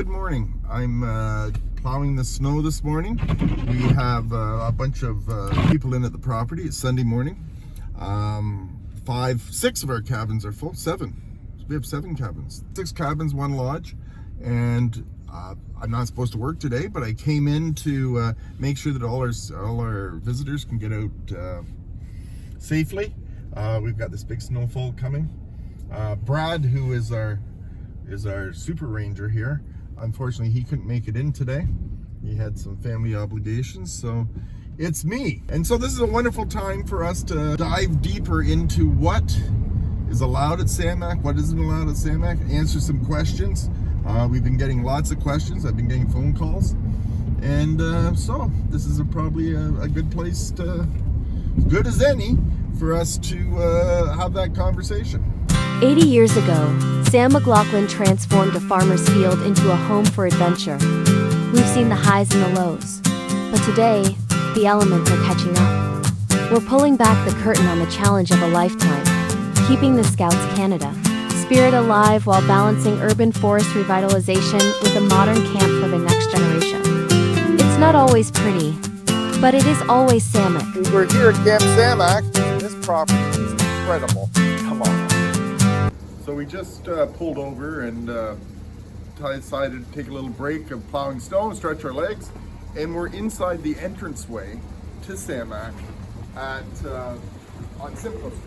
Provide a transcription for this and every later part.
Good morning. I'm plowing the snow this morning. We have a bunch of people in at the property. It's Sunday morning. Six of our cabins are full. Seven. We have 7 cabins. 6 cabins, 1 lodge. And I'm not supposed to work today, but I came in to make sure that all our visitors can get out safely. We've got this big snowfall coming. Brad, who is our super ranger here, unfortunately he couldn't make it in today. He had some family obligations, so it's me. And so this is a wonderful time for us to dive deeper into what is allowed at Samac, what isn't allowed at Samac, answer some questions. We've been getting lots of questions. I've been getting phone calls, and so this is probably a good place to, as good as any, for us to have that conversation. 80 years ago, Sam McLaughlin transformed a farmer's field into a home for adventure. We've seen the highs and the lows, but today, the elements are catching up. We're pulling back the curtain on the challenge of a lifetime, keeping the Scouts Canada spirit alive while balancing urban forest revitalization with a modern camp for the next generation. It's not always pretty, but it is always Samac. We're here at Camp Samac. This property is incredible. Come on. So we just pulled over and decided to take a little break of plowing snow, stretch our legs, and we're inside the entranceway to Samac on Simcoe Street.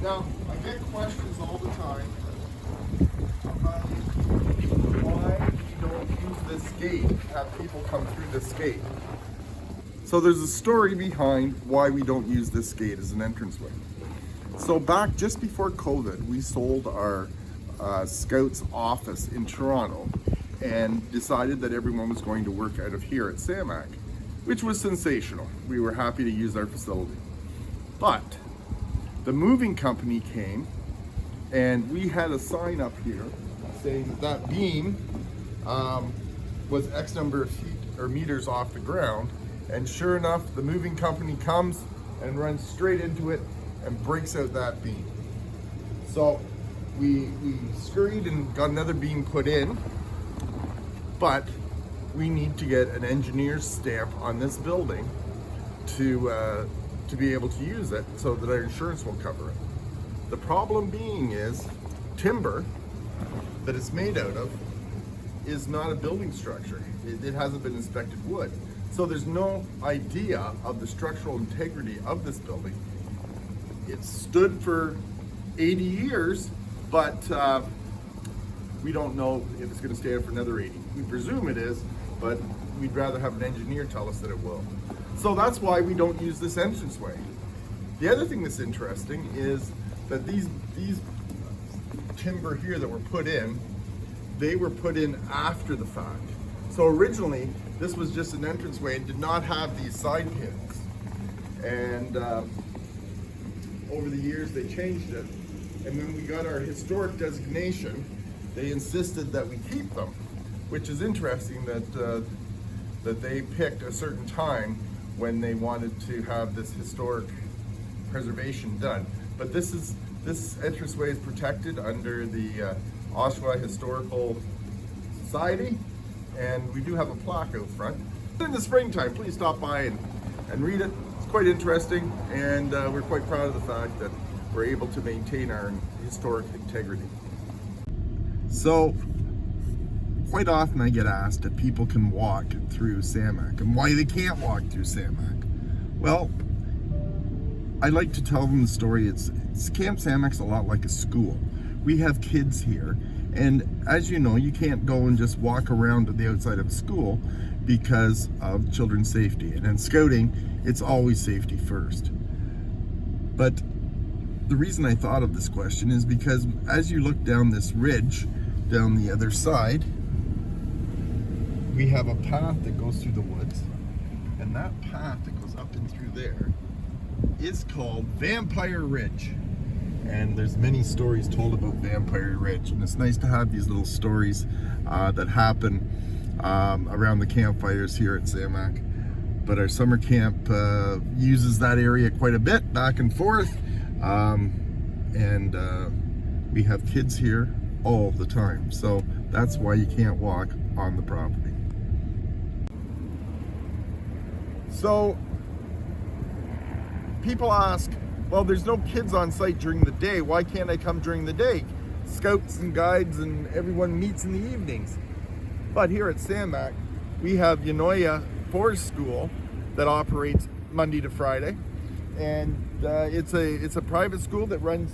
Now, I get questions all the time about why we don't use this gate, have people come through this gate. So there's a story behind why we don't use this gate as an entranceway. So back just before COVID, we sold our Scouts office in Toronto and decided that everyone was going to work out of here at Samac, which was sensational. We were happy to use our facility. But the moving company came and we had a sign up here saying that beam was X number of feet or meters off the ground. And sure enough, the moving company comes and runs straight into it and breaks out that beam. So we scurried and got another beam put in, but we need to get an engineer's stamp on this building to be able to use it so that our insurance will cover it. The problem being is timber that it's made out of is not a building structure. It hasn't been inspected wood. So there's no idea of the structural integrity of this building. It stood for 80 years, but we don't know if it's going to stay up for another 80. We presume it is, but we'd rather have an engineer tell us that it will. So that's why we don't use this entranceway. The other thing that's interesting is that these timber here that were put in, they were put in after the fact. So originally, this was just an entranceway and did not have these side pins. And over the years, they changed it. And when we got our historic designation, they insisted that we keep them, which is interesting that they picked a certain time when they wanted to have this historic preservation done. But this entranceway is protected under the Oshawa Historical Society, and we do have a plaque out front. In the springtime, please stop by and read it. It's quite interesting, and we're quite proud of the fact that we're able to maintain our historic integrity. So, quite often I get asked if people can walk through Samac and why they can't walk through Samac. Well, I like to tell them the story. It's Camp Samac's a lot like a school. We have kids here, and as you know, you can't go and just walk around the outside of school because of children's safety. And in scouting, it's always safety first. But the reason I thought of this question is because as you look down this ridge, down the other side, we have a path that goes through the woods, and that path that goes up and through there is called Vampire Ridge. And there's many stories told about Vampire Ridge, and it's nice to have these little stories that happen around the campfires here at Samac. But our summer camp uses that area quite a bit, back and forth, and we have kids here all the time. So That's why you can't walk on the property. So people ask, well, there's no kids on site during the day. Why can't I come during the day? Scouts and guides and everyone meets in the evenings. But here at Samac, we have Yanoya Forest School that operates Monday to Friday. And it's a private school that runs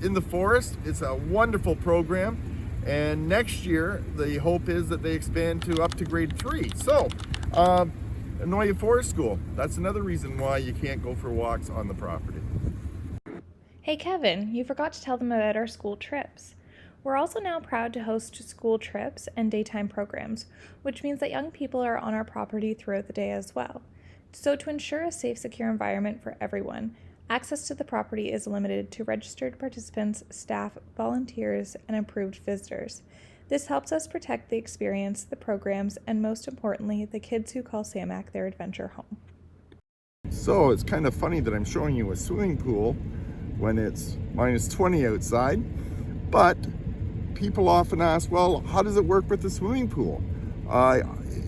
in the forest. It's a wonderful program. And next year, the hope is that they expand to up to grade 3. So, Yanoya Forest School, that's another reason why you can't go for walks on the property. Hey Kevin, you forgot to tell them about our school trips. We're also now proud to host school trips and daytime programs, which means that young people are on our property throughout the day as well. So to ensure a safe, secure environment for everyone, access to the property is limited to registered participants, staff, volunteers, and approved visitors. This helps us protect the experience, the programs, and most importantly, the kids who call Samac their adventure home. So it's kind of funny that I'm showing you a swimming pool when it's -20 outside, but people often ask, well, how does it work with the swimming pool?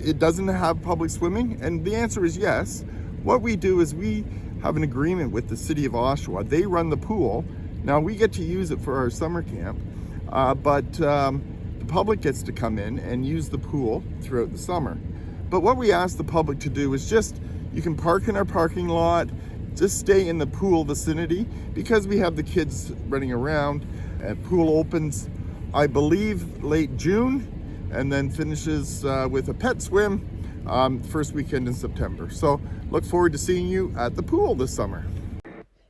It doesn't have public swimming, and the answer is yes. What we do is we have an agreement with the city of Oshawa. They run the pool. Now we get to use it for our summer camp, but the public gets to come in and use the pool throughout the summer. But what we ask the public to do is you can park in our parking lot, just stay in the pool vicinity, because we have the kids running around. And pool opens, I believe, late June, and then finishes with a pet swim first weekend in September. So look forward to seeing you at the pool this summer.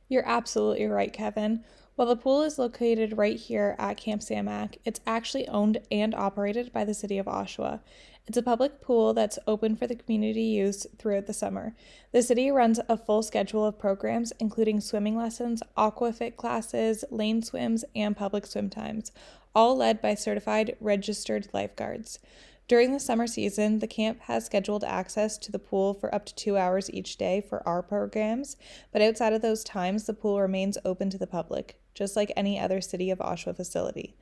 You're absolutely right, Kevin. While the pool is located right here at Camp Samac, it's actually owned and operated by the city of Oshawa. It's a public pool that's open for the community use throughout the summer. The city runs a full schedule of programs, including swimming lessons, aquafit classes, lane swims, and public swim times, all led by certified, registered lifeguards. During the summer season, the camp has scheduled access to the pool for up to 2 hours each day for our programs, but outside of those times, the pool remains open to the public, just like any other City of Oshawa facility.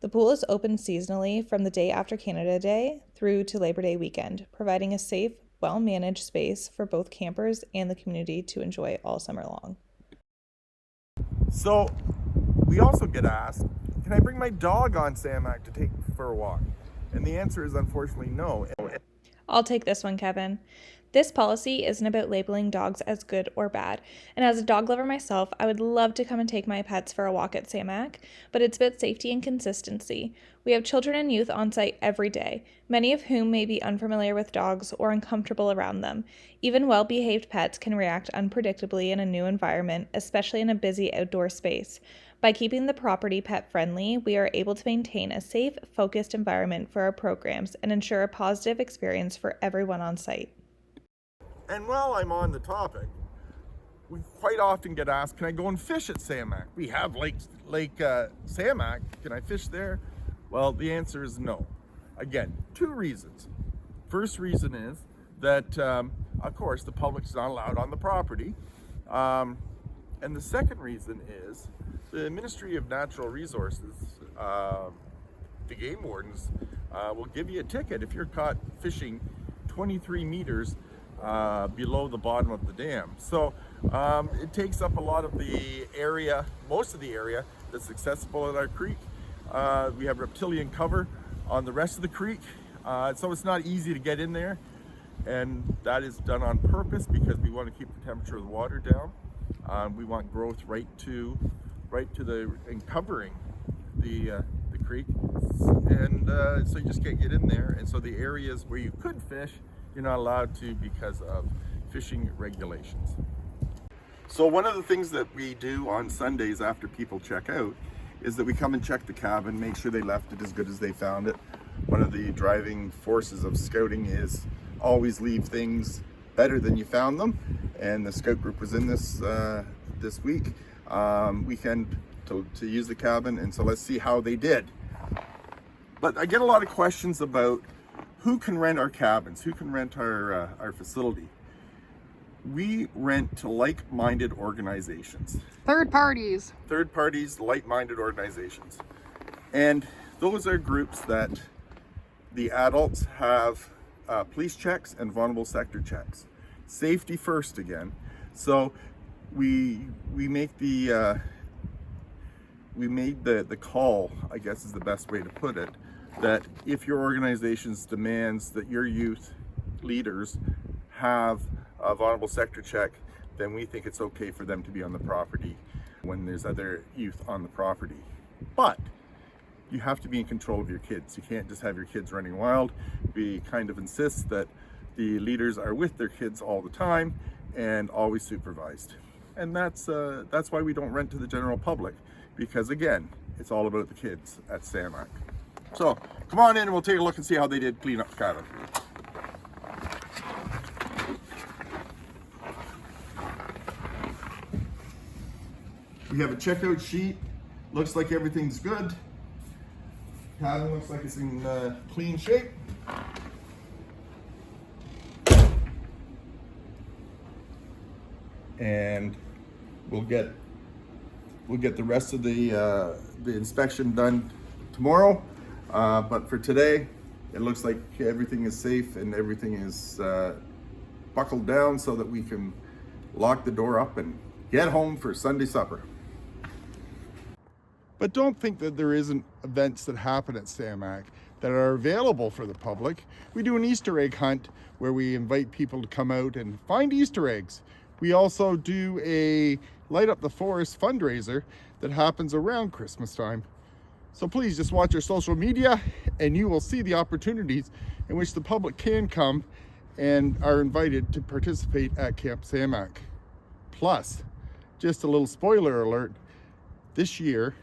The pool is open seasonally from the day after Canada Day through to Labor Day weekend, providing a safe, well-managed space for both campers and the community to enjoy all summer long. So we also get asked, can I bring my dog on Samac to take for a walk? And the answer is unfortunately no. I'll take this one, Kevin. This policy isn't about labeling dogs as good or bad, and as a dog lover myself, I would love to come and take my pets for a walk at Samac, but it's about safety and consistency. We have children and youth on site every day, many of whom may be unfamiliar with dogs or uncomfortable around them. Even well-behaved pets can react unpredictably in a new environment, especially in a busy outdoor space. By keeping the property pet-friendly, we are able to maintain a safe, focused environment for our programs and ensure a positive experience for everyone on site. And while I'm on the topic, we quite often get asked, can I go and fish at Samac? We have Lake Samac. Can I fish there? Well, the answer is no. Again, 2 reasons. First reason is that, of course, the public's not allowed on the property. And the second reason is the Ministry of Natural Resources, the game wardens, will give you a ticket if you're caught fishing 23 meters below the bottom of the dam. So it takes up a lot of the area, most of the area that's accessible at our creek. We have reptilian cover on the rest of the creek, so it's not easy to get in there, and that is done on purpose because we want to keep the temperature of the water down. We want growth right to the and covering the creek, and so you just can't get in there. And so the areas where you could fish, you're not allowed to because of fishing regulations. So one of the things that we do on Sundays after people check out is that we come and check the cabin, make sure they left it as good as they found it. One of the driving forces of scouting is always leave things better than you found them, and the scout group was in this weekend to use the cabin, and so let's see how they did. But I get a lot of questions about who can rent our cabins, who can rent our facility. We rent to like-minded organizations. Third parties, Like-minded organizations. And Those are groups that the adults have police checks and vulnerable sector checks. Safety first again. So we make the we made the call, I guess is the best way to put it, that if your organization's demands that your youth leaders have a vulnerable sector check, then we think it's okay for them to be on the property when there's other youth on the property. But you have to be in control of your kids. You can't just have your kids running wild. We kind of insist that the leaders are with their kids all the time and always supervised. And that's why we don't rent to the general public, because again, it's all about the kids at Samac. So come on in and we'll take a look and see how they did clean up the cabin. We have a checkout sheet. Looks like everything's good. Cabin looks like it's in clean shape. And we'll get the rest of the inspection done tomorrow. But for today, it looks like everything is safe and everything is buckled down so that we can lock the door up and get home for Sunday supper. But don't think that there isn't events that happen at Samac that are available for the public. We do an Easter egg hunt where we invite people to come out and find Easter eggs. We also do a Light Up the Forest fundraiser that happens around Christmas time. So please just watch our social media and you will see the opportunities in which the public can come and are invited to participate at Camp Samac. Plus, just a little spoiler alert, this year,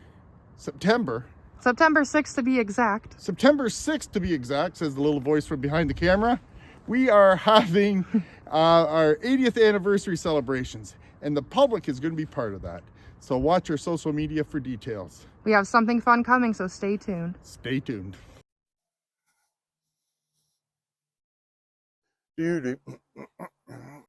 September 6th to be exact. September 6th to be exact, says the little voice from behind the camera. We are having our 80th anniversary celebrations, and the public is going to be part of that. So watch our social media for details. We have something fun coming, so stay tuned. Stay tuned.